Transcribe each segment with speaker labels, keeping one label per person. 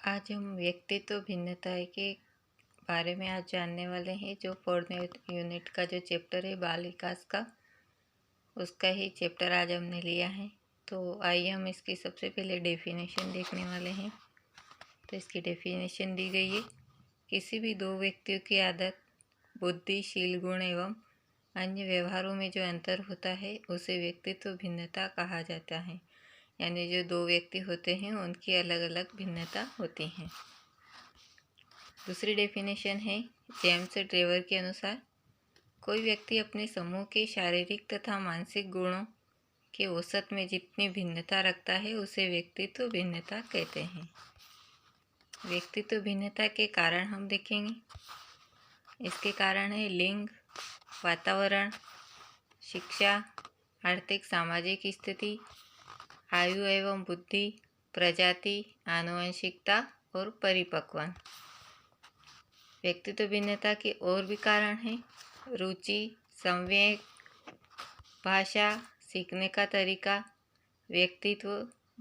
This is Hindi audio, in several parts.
Speaker 1: आज हम व्यक्तित्व भिन्नता के बारे में आज जानने वाले हैं। जो 4th यूनिट का जो चैप्टर है बाल विकास का, उसका ही चैप्टर आज हमने लिया है। तो आइए हम इसकी सबसे पहले डेफिनेशन देखने वाले हैं। तो इसकी डेफिनेशन दी गई है, किसी भी दो व्यक्तियों की आदत, बुद्धि, शील, गुण एवं अन्य व्यवहारों में जो अंतर होता है उसे व्यक्तित्व भिन्नता कहा जाता है। यानी जो दो व्यक्ति होते हैं उनकी अलग अलग भिन्नता होती हैं। दूसरी डेफिनेशन है जेम्स ट्रेवर के अनुसार, कोई व्यक्ति अपने समूह के शारीरिक तथा मानसिक गुणों के औसत में जितनी भिन्नता रखता है उसे व्यक्तित्व भिन्नता कहते हैं। व्यक्तित्व भिन्नता के कारण हम देखेंगे। इसके कारण है लिंग, वातावरण, शिक्षा, आर्थिक सामाजिक स्थिति, आयु एवं बुद्धि, प्रजाति, आनुवंशिकता और परिपक्वन। व्यक्तित्व भिन्नता के और भी कारण हैं, रुचि, संवेग, भाषा, सीखने का तरीका, व्यक्तित्व,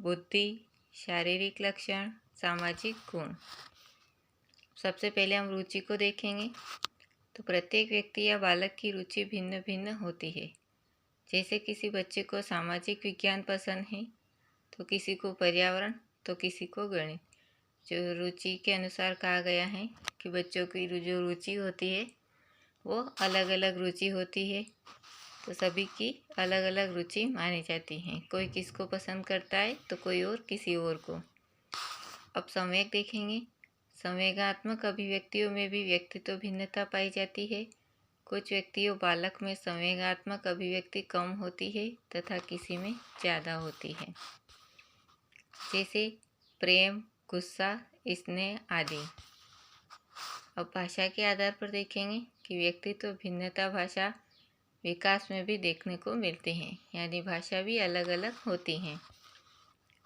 Speaker 1: बुद्धि, शारीरिक लक्षण, सामाजिक गुण। सबसे पहले हम रुचि को देखेंगे। तो प्रत्येक व्यक्ति या बालक की रुचि भिन्न भिन्न होती है। जैसे किसी बच्चे को सामाजिक विज्ञान पसंद है, तो किसी को पर्यावरण, तो किसी को गणित। जो रुचि के अनुसार कहा गया है कि बच्चों की जो रुचि होती है वो अलग अलग रुचि होती है। तो सभी की अलग अलग रुचि मानी जाती है। कोई किसको पसंद करता है तो कोई और किसी और को। अब संवेग देखेंगे। संवेगात्मक अभिव्यक्तियों में भी व्यक्तित्व भिन्नता पाई जाती है। कुछ व्यक्तियों बालक में संवेगात्मक अभिव्यक्ति कम होती है तथा किसी में ज़्यादा होती है, जैसे प्रेम, गुस्सा, स्नेह आदि। अब भाषा के आधार पर देखेंगे कि व्यक्तित्व भिन्नता भाषा विकास में भी देखने को मिलती है। यानी भाषा भी अलग अलग होती हैं।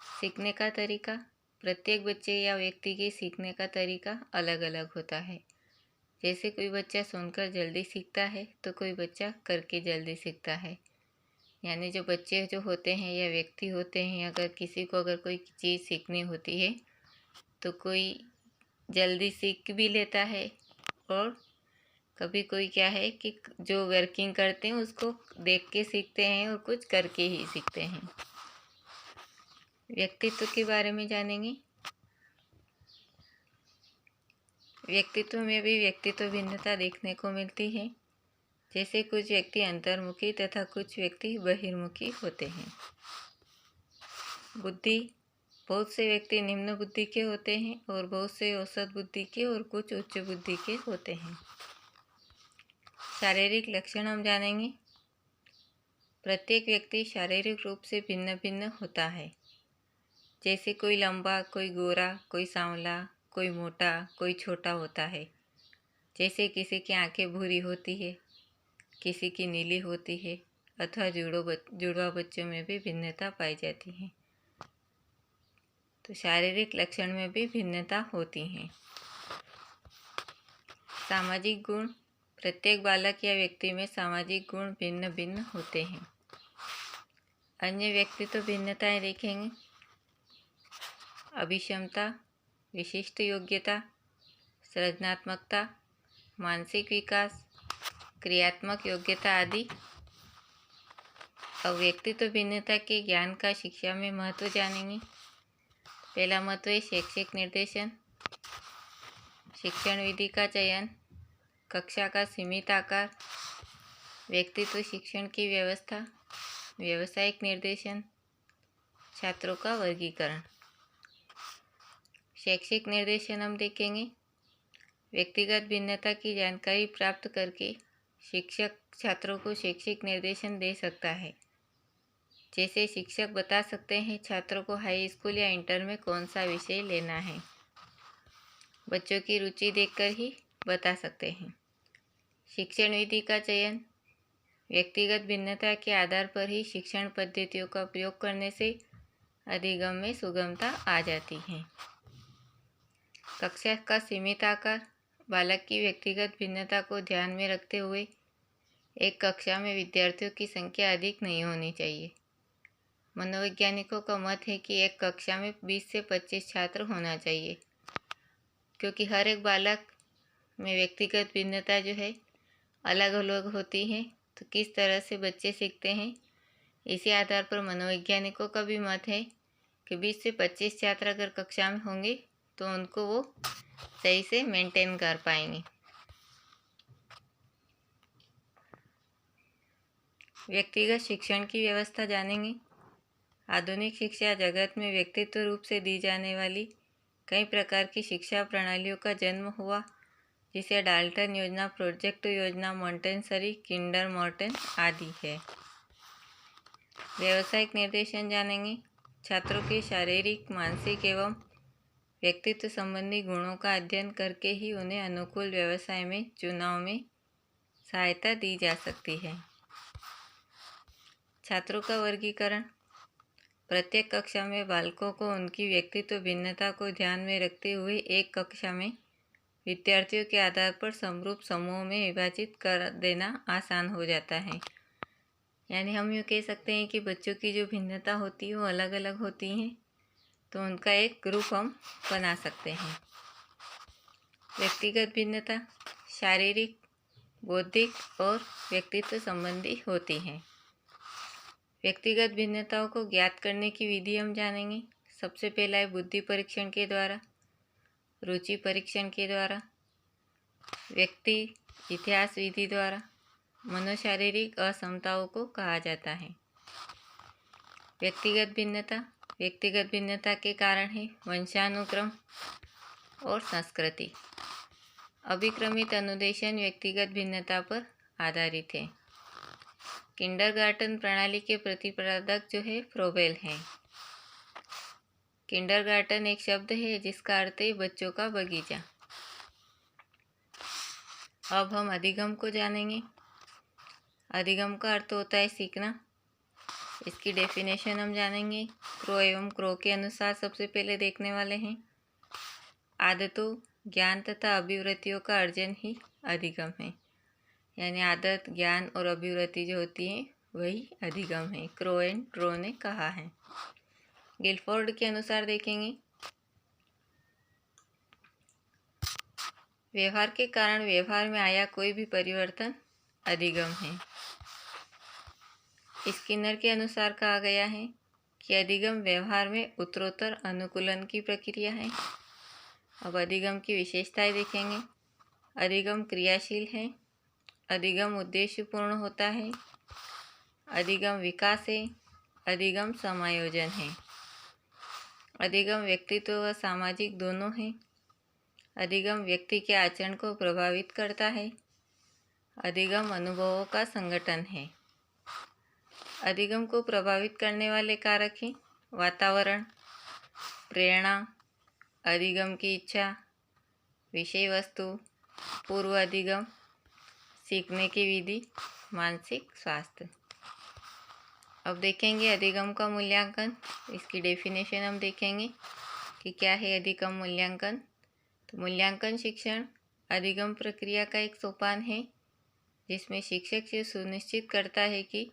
Speaker 1: सीखने का तरीका, प्रत्येक बच्चे या व्यक्ति के सीखने का तरीका अलग अलग होता है। जैसे कोई बच्चा सुनकर जल्दी सीखता है तो कोई बच्चा करके जल्दी सीखता है। यानी जो बच्चे जो होते हैं या व्यक्ति होते हैं, अगर कोई चीज़ सीखनी होती है तो कोई जल्दी सीख भी लेता है, और कभी कोई क्या है कि जो वर्किंग करते हैं उसको देख के सीखते हैं और कुछ करके ही सीखते हैं। व्यक्तित्व के बारे में जानेंगे। व्यक्तित्व में भी व्यक्तित्व भिन्नता देखने को मिलती है। जैसे कुछ व्यक्ति अंतर्मुखी तथा कुछ व्यक्ति बहिर्मुखी होते हैं। बुद्धि, बहुत से व्यक्ति निम्न बुद्धि के होते हैं और बहुत से औसत बुद्धि के और कुछ उच्च बुद्धि के होते हैं। शारीरिक लक्षण हम जानेंगे। प्रत्येक व्यक्ति शारीरिक रूप से भिन्न भिन्न होता है। जैसे कोई लंबा, कोई गोरा, कोई सांवला, कोई मोटा, कोई छोटा होता है। जैसे किसी की आंखें भूरी होती है, किसी की नीली होती है, अथवा जुड़वा बच्चों में भी भिन्नता पाई जाती है। तो शारीरिक लक्षण में भी भिन्नता होती है। सामाजिक गुण, प्रत्येक बालक या व्यक्ति में सामाजिक गुण भिन्न भिन्न होते हैं। अन्य व्यक्तित्व भिन्नताएं देखेंगे। अभिक्षमता, विशिष्ट योग्यता, सृजनात्मकता, मानसिक विकास, क्रियात्मक योग्यता आदि। अब व्यक्तित्व भिन्नता के ज्ञान का शिक्षा में महत्व जानेंगे। पहला महत्व है शैक्षिक निर्देशन, शिक्षण विधि का चयन, कक्षा का सीमित आकार, व्यक्तित्व शिक्षण की व्यवस्था, व्यावसायिक निर्देशन, छात्रों का वर्गीकरण। शैक्षिक निर्देशन हम देखेंगे। व्यक्तिगत भिन्नता की जानकारी प्राप्त करके शिक्षक छात्रों को शैक्षिक निर्देशन दे सकता है। जैसे शिक्षक बता सकते हैं छात्रों को हाई स्कूल या इंटर में कौन सा विषय लेना है। बच्चों की रुचि देखकर ही बता सकते हैं। शिक्षण विधि का चयन, व्यक्तिगत भिन्नता के आधार पर ही शिक्षण पद्धतियों का उपयोग करने से अधिगम में सुगमता आ जाती है। कक्षा का सीमित आकार, बालक की व्यक्तिगत भिन्नता को ध्यान में रखते हुए एक कक्षा में विद्यार्थियों की संख्या अधिक नहीं होनी चाहिए। मनोवैज्ञानिकों का मत है कि एक कक्षा में 20 से 25 छात्र होना चाहिए। क्योंकि हर एक बालक में व्यक्तिगत भिन्नता जो है अलग अलग होती है। तो किस तरह से बच्चे सीखते हैं, इसी आधार पर मनोवैज्ञानिकों का भी मत है कि 20 से 25 छात्र अगर कक्षा में होंगे तो उनको वो सही से मेंटेन कर पाएंगे। व्यक्तिगत शिक्षण की व्यवस्था जानेंगे। आधुनिक शिक्षा जगत में व्यक्तित्व रूप से दी जाने वाली कई प्रकार की शिक्षा प्रणालियों का जन्म हुआ, जिसे डाल्टन योजना, प्रोजेक्ट योजना, मॉन्टेसरी, किंडर मॉर्टन आदि है। व्यावसायिक निर्देशन जानेंगे। छात्रों के शारीरिक, मानसिक एवं व्यक्तित्व संबंधी गुणों का अध्ययन करके ही उन्हें अनुकूल व्यवसाय में चुनाव में सहायता दी जा सकती है। छात्रों का वर्गीकरण। प्रत्येक कक्षा में बालकों को उनकी व्यक्तित्व भिन्नता को ध्यान में रखते हुए एक कक्षा में विद्यार्थियों के आधार पर समरूप समूहों में विभाजित कर देना आसान हो जाता है। यानी हम यूँ कह सकते हैं कि बच्चों की जो भिन्नता होती है वो अलग अलग होती हैं, तो उनका एक ग्रुप हम बना सकते हैं। व्यक्तिगत भिन्नता शारीरिक, बौद्धिक और व्यक्तित्व संबंधी होती हैं। व्यक्तिगत भिन्नताओं को ज्ञात करने की विधि हम जानेंगे। सबसे पहला है बुद्धि परीक्षण के द्वारा, रुचि परीक्षण के द्वारा, व्यक्ति इतिहास विधि द्वारा। मनोशारीरिक असमताओं को कहा जाता है। व्यक्तिगत भिन्नता के कारण है वंशानुक्रम और संस्कृति। अभिक्रमित अनुदेशन व्यक्तिगत भिन्नता पर आधारित है। किंडरगार्टन प्रणाली के प्रतिपादक जो है फ्रोबेल हैं। किंडरगार्टन एक शब्द है जिसका अर्थ है बच्चों का बगीचा। अब हम अधिगम को जानेंगे। अधिगम का अर्थ होता है सीखना। इसकी डेफिनेशन हम जानेंगे। क्रो एवं क्रो के अनुसार सबसे पहले देखने वाले हैं। आदतों, ज्ञान तथा अभिवृत्तियों का अर्जन ही अधिगम है। यानी आदत, ज्ञान और अभिवृत्ति जो होती है वही अधिगम है, क्रो एंड ट्रो ने कहा है। गिलफोर्ड के अनुसार देखेंगे, व्यवहार के कारण व्यवहार में आया कोई भी परिवर्तन अधिगम है। स्किनर के अनुसार कहा गया है कि अधिगम व्यवहार में उत्तरोत्तर अनुकूलन की प्रक्रिया है। अब अधिगम की विशेषताएं देखेंगे। अधिगम क्रियाशील है, अधिगम उद्देश्यपूर्ण होता है, अधिगम विकास है, अधिगम समायोजन है, अधिगम व्यक्तित्व व सामाजिक दोनों है, अधिगम व्यक्ति के आचरण को प्रभावित करता है, अधिगम अनुभवों का संगठन है। अधिगम को प्रभावित करने वाले कारक हैं वातावरण, प्रेरणा, अधिगम की इच्छा, विषय वस्तु, पूर्व अधिगम, सीखने की विधि, मानसिक स्वास्थ्य। अब देखेंगे अधिगम का मूल्यांकन। इसकी डेफिनेशन हम देखेंगे कि क्या है अधिगम मूल्यांकन। तो मूल्यांकन शिक्षण अधिगम प्रक्रिया का एक सोपान है जिसमें शिक्षक ये सुनिश्चित करता है कि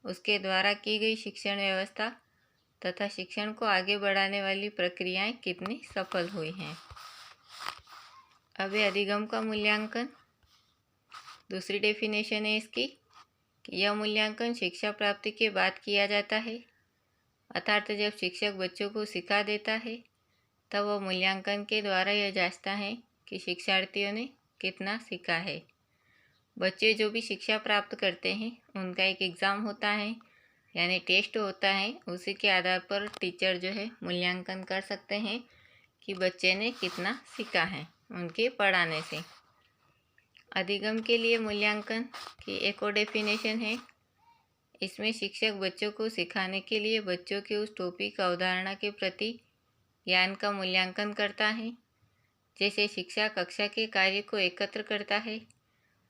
Speaker 1: उसके द्वारा की गई शिक्षण व्यवस्था तथा शिक्षण को आगे बढ़ाने वाली प्रक्रियाएं कितनी सफल हुई हैं। अब अधिगम का मूल्यांकन, दूसरी डेफिनेशन है इसकी कि यह मूल्यांकन शिक्षा प्राप्ति के बाद किया जाता है। अर्थात जब शिक्षक बच्चों को सिखा देता है तब वह मूल्यांकन के द्वारा यह जांचता है कि शिक्षार्थियों ने कितना सीखा है। बच्चे जो भी शिक्षा प्राप्त करते हैं उनका एक एग्ज़ाम होता है, यानी टेस्ट होता है। उसी के आधार पर टीचर जो है मूल्यांकन कर सकते हैं कि बच्चे ने कितना सीखा है उनके पढ़ाने से। अधिगम के लिए मूल्यांकन की एक और डेफिनेशन है। इसमें शिक्षक बच्चों को सिखाने के लिए बच्चों के उस टॉपिक अवधारणा के प्रति ज्ञान का मूल्यांकन करता है। जैसे शिक्षा कक्षा के कार्य को एकत्र करता है,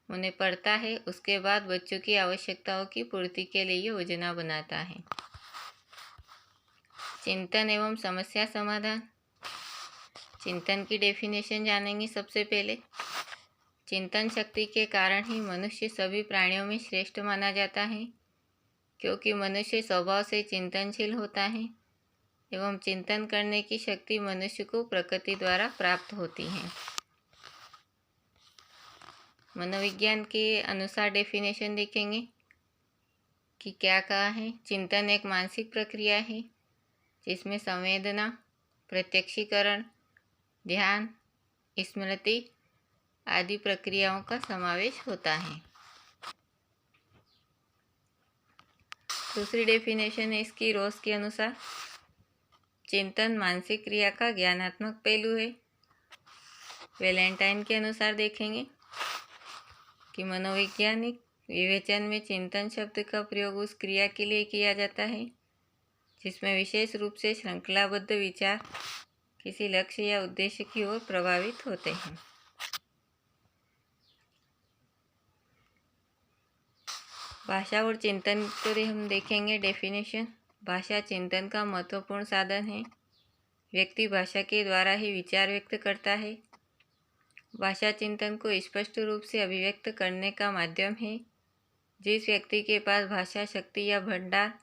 Speaker 1: उन्हें पढ़ता है, उसके बाद बच्चों की आवश्यकताओं की पूर्ति के लिए योजना बनाता है। चिंतन एवं समस्या समाधान। चिंतन की डेफिनेशन जानेंगे सबसे पहले। चिंतन शक्ति के कारण ही मनुष्य सभी प्राणियों में श्रेष्ठ माना जाता है, क्योंकि मनुष्य स्वभाव से चिंतनशील होता है। एवं चिंतन करने की शक्ति मनुष्य को प्रकृति द्वारा प्राप्त होती है। मनोविज्ञान के अनुसार डेफिनेशन देखेंगे कि क्या कहा है। चिंतन एक मानसिक प्रक्रिया है जिसमें संवेदना, प्रत्यक्षीकरण, ध्यान, स्मृति आदि प्रक्रियाओं का समावेश होता है। दूसरी डेफिनेशन है इसकी रोज के अनुसार, चिंतन मानसिक क्रिया का ज्ञानात्मक पहलू है। वैलेंटाइन के अनुसार देखेंगे कि मनोवैज्ञानिक विवेचन में चिंतन शब्द का प्रयोग उस क्रिया के लिए किया जाता है जिसमें विशेष रूप से श्रृंखलाबद्ध विचार किसी लक्ष्य या उद्देश्य की ओर प्रभावित होते हैं। भाषा और चिंतन पर हम देखेंगे डेफिनेशन। भाषा चिंतन का महत्वपूर्ण साधन है। व्यक्ति भाषा के द्वारा ही विचार व्यक्त करता है। भाषा चिंतन को स्पष्ट रूप से अभिव्यक्त करने का माध्यम है। जिस व्यक्ति के पास भाषा शक्ति या भंडार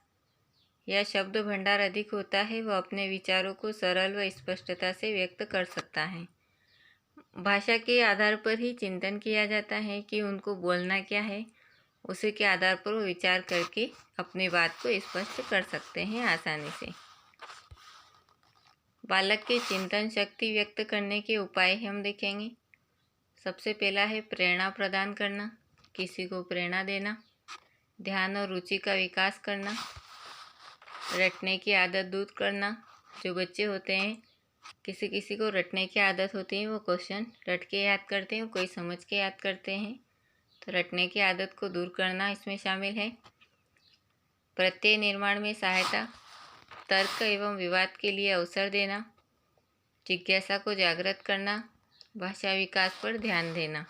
Speaker 1: या शब्द भंडार अधिक होता है वह अपने विचारों को सरल व स्पष्टता से व्यक्त कर सकता है। भाषा के आधार पर ही चिंतन किया जाता है कि उनको बोलना क्या है। उसी के आधार पर वो विचार करके अपनी बात को स्पष्ट कर सकते हैं आसानी से। बालक के चिंतन शक्ति व्यक्त करने के उपाय हम देखेंगे। सबसे पहला है प्रेरणा प्रदान करना, किसी को प्रेरणा देना, ध्यान और रुचि का विकास करना, रटने की आदत दूर करना। जो बच्चे होते हैं किसी किसी को रटने की आदत होती है, वो क्वेश्चन रट के याद करते हैं, कोई समझ के याद करते हैं, तो रटने की आदत को दूर करना इसमें शामिल है। प्रत्यय निर्माण में सहायता, तर्क एवं विवाद के लिए अवसर देना, जिज्ञासा को जागृत करना, भाषा विकास पर ध्यान देना,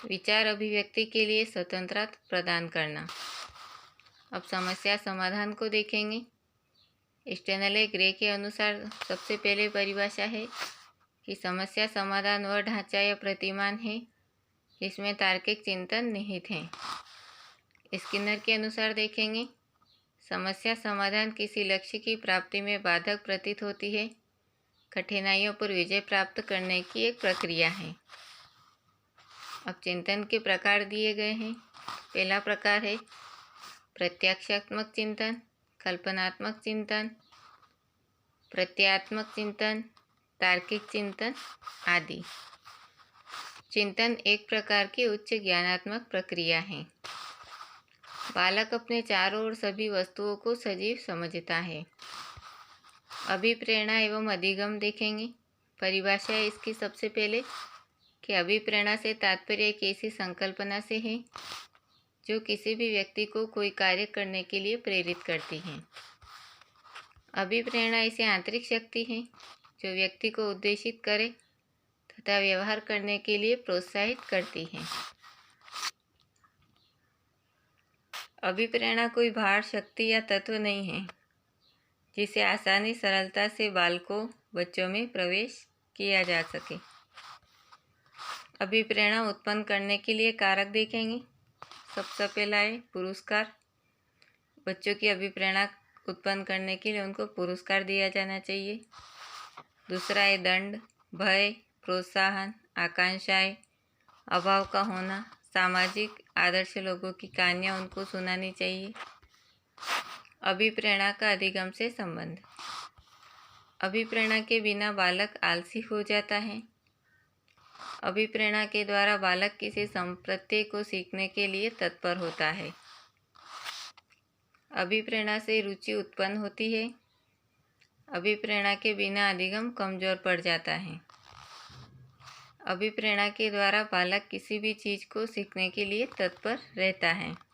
Speaker 1: विचार अभिव्यक्ति के लिए स्वतंत्रता प्रदान करना। अब समस्या समाधान को देखेंगे। स्टेनले ग्रे के अनुसार सबसे पहले परिभाषा है कि समस्या समाधान वह ढांचा या प्रतिमान है जिसमें तार्किक चिंतन निहित है। स्किनर के अनुसार देखेंगे, समस्या समाधान किसी लक्ष्य की प्राप्ति में बाधक प्रतीत होती है, कठिनाइयों पर विजय प्राप्त करने की एक प्रक्रिया है। अब चिंतन के प्रकार दिए गए हैं। पहला प्रकार है प्रत्यक्षात्मक चिंतन, कल्पनात्मक चिंतन, प्रत्ययात्मक चिंतन, तार्किक चिंतन आदि। चिंतन एक प्रकार की उच्च ज्ञानात्मक प्रक्रिया है। बालक अपने चारों ओर सभी वस्तुओं को सजीव समझता है। अभिप्रेरणा एवं अधिगम देखेंगे। परिभाषा है इसकी सबसे पहले कि अभिप्रेरणा से तात्पर्य एक ऐसी संकल्पना से है जो किसी भी व्यक्ति को कोई कार्य करने के लिए प्रेरित करती है। अभिप्रेरणा ऐसी आंतरिक शक्ति है जो व्यक्ति को उद्देशित करे तथा व्यवहार करने के लिए प्रोत्साहित करती है। अभिप्रेरणा कोई भार, शक्ति या तत्व नहीं है जिसे आसानी सरलता से बच्चों में प्रवेश किया जा सके। अभिप्रेरणा उत्पन्न करने के लिए कारक देखेंगे। सबसे पहला है पुरस्कार। बच्चों की अभिप्रेरणा उत्पन्न करने के लिए उनको पुरस्कार दिया जाना चाहिए। दूसरा है दंड, भय, प्रोत्साहन, आकांक्षाएं, अभाव का होना, सामाजिक आदर्श लोगों की कहानियाँ उनको सुनानी चाहिए। अभिप्रेरणा का अधिगम से संबंध। अभिप्रेरणा के बिना बालक आलसी हो जाता है। अभिप्रेरणा के द्वारा बालक किसी प्रत्यय को सीखने के लिए तत्पर होता है। अभिप्रेरणा से रुचि उत्पन्न होती है। अभिप्रेरणा के बिना अधिगम कमजोर पड़ जाता है। अभिप्रेरणा के द्वारा बालक किसी भी चीज़ को सीखने के लिए तत्पर रहता है।